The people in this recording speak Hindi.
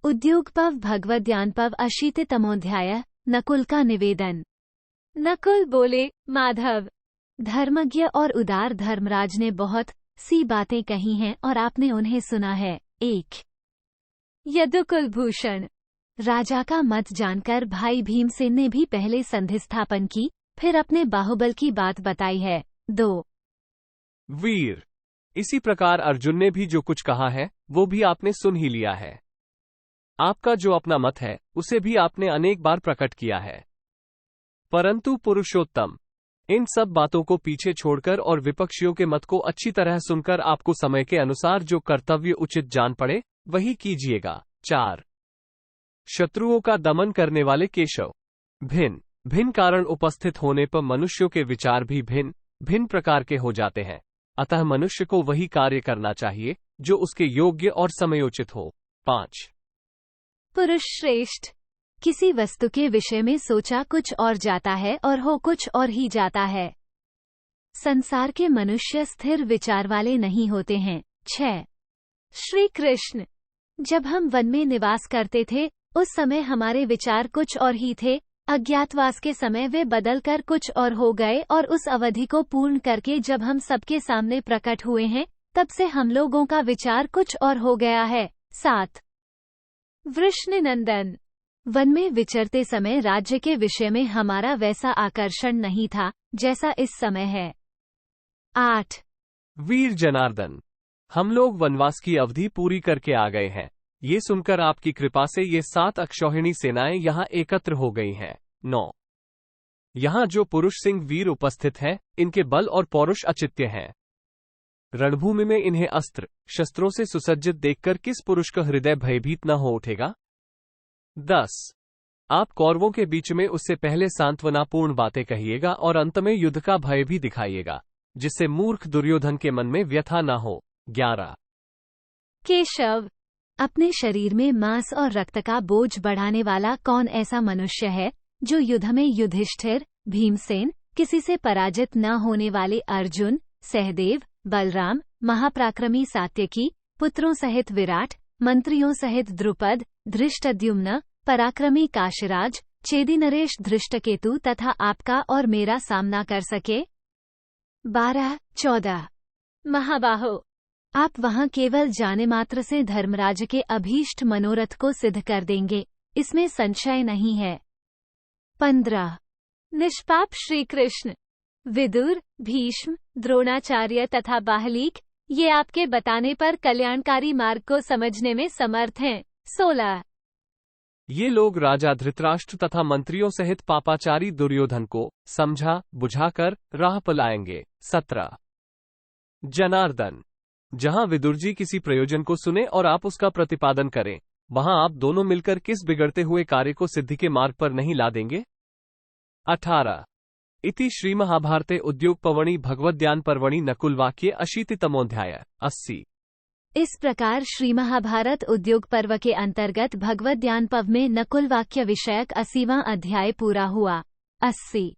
उद्योगपव भगवद्ज्ञानपव अशीतितमोऽध्याय। नकुल का निवेदन। नकुल बोले, माधव, धर्मज्ञ और उदार धर्मराज ने बहुत सी बातें कही हैं और आपने उन्हें सुना है। 1। यदुकुलभूषण। राजा का मत जानकर भाई भीमसेन ने भी पहले संधि स्थापन की, फिर अपने बाहुबल की बात बताई है। 2। वीर। इसी प्रकार अर्जुन ने भी जो कुछ कहा है वो भी आपने सुन ही लिया है। आपका जो अपना मत है उसे भी आपने अनेक बार प्रकट किया है। परंतु पुरुषोत्तम, इन सब बातों को पीछे छोड़कर और विपक्षियों के मत को अच्छी तरह सुनकर आपको समय के अनुसार जो कर्तव्य उचित जान पड़े वही कीजिएगा। 4। शत्रुओं का दमन करने वाले केशव। भिन्न भिन्न कारण उपस्थित होने पर मनुष्यों के विचार भी भिन्न भिन्न प्रकार के हो जाते हैं, अतः मनुष्य को वही कार्य करना चाहिए जो उसके योग्य और समयोचित हो। 5। पुरुष श्रेष्ठ। किसी वस्तु के विषय में सोचा कुछ और जाता है और हो कुछ और ही जाता है। संसार के मनुष्य स्थिर विचार वाले नहीं होते हैं। 6। श्री कृष्ण। जब हम वन में निवास करते थे उस समय हमारे विचार कुछ और ही थे, अज्ञातवास के समय वे बदलकर कुछ और हो गए और उस अवधि को पूर्ण करके जब हम सबके सामने प्रकट हुए हैं तब से हम लोगों का विचार कुछ और हो गया है। 7। वृषणनंदन। वन में विचरते समय राज्य के विषय में हमारा वैसा आकर्षण नहीं था जैसा इस समय है। 8। वीर जनार्दन। हम लोग वनवास की अवधि पूरी करके आ गए हैं। ये सुनकर आपकी कृपा से ये 7 अक्षौहिणी सेनाएं यहाँ एकत्र हो गई हैं। 9। यहाँ जो पुरुष सिंह वीर उपस्थित हैं, इनके बल और पौरुष अचित्य हैं। रणभूमि में इन्हें अस्त्र शस्त्रों से सुसज्जित देखकर किस पुरुष का हृदय भयभीत न हो उठेगा। 10। आप कौरवों के बीच में उससे पहले सांत्वनापूर्ण बातें कहिएगा और अंत में युद्ध का भय भी दिखाइएगा, जिससे मूर्ख दुर्योधन के मन में व्यथा न हो। 11। केशव। अपने शरीर में मांस और रक्त का बोझ बढ़ाने वाला कौन ऐसा मनुष्य है जो युद्ध में युधिष्ठिर, भीमसेन, किसी से पराजित न होने वाले अर्जुन, सहदेव, बलराम, महापराक्रमी सात्यकी, पुत्रों सहित विराट, मंत्रियों सहित द्रुपद, धृष्टद्युम्न, पराक्रमी काशीराज, चेदी नरेश धृष्टकेतु तथा आपका और मेरा सामना कर सके। 12। 14। महाबाहो। आप वहां केवल जाने मात्र से धर्मराज के अभीष्ट मनोरथ को सिद्ध कर देंगे, इसमें संशय नहीं है। 15। निष्पाप श्री कृष्ण। विदुर, भीष्म, द्रोणाचार्य तथा बाहलीक ये आपके बताने पर कल्याणकारी मार्ग को समझने में समर्थ हैं। 16। ये लोग राजा धृतराष्ट्र तथा मंत्रियों सहित पापाचारी दुर्योधन को समझा बुझाकर राह पर लाएंगे। 17। जनार्दन। जहां विदुर जी किसी प्रयोजन को सुने और आप उसका प्रतिपादन करें, वहां आप दोनों मिलकर किस बिगड़ते हुए कार्य को सिद्धि के मार्ग पर नहीं ला देंगे। 18। इति श्री महाभारते उद्योगपर्वणि भगवद्ज्ञान पर्वणि नकुल वाक्य अशीतितमोऽध्याय। 80। इस प्रकार श्री महाभारत उद्योग पर्व के अंतर्गत भगवद्ज्ञान पर्व में नकुल वाक्य विषयक 80वां अध्याय पूरा हुआ। 80।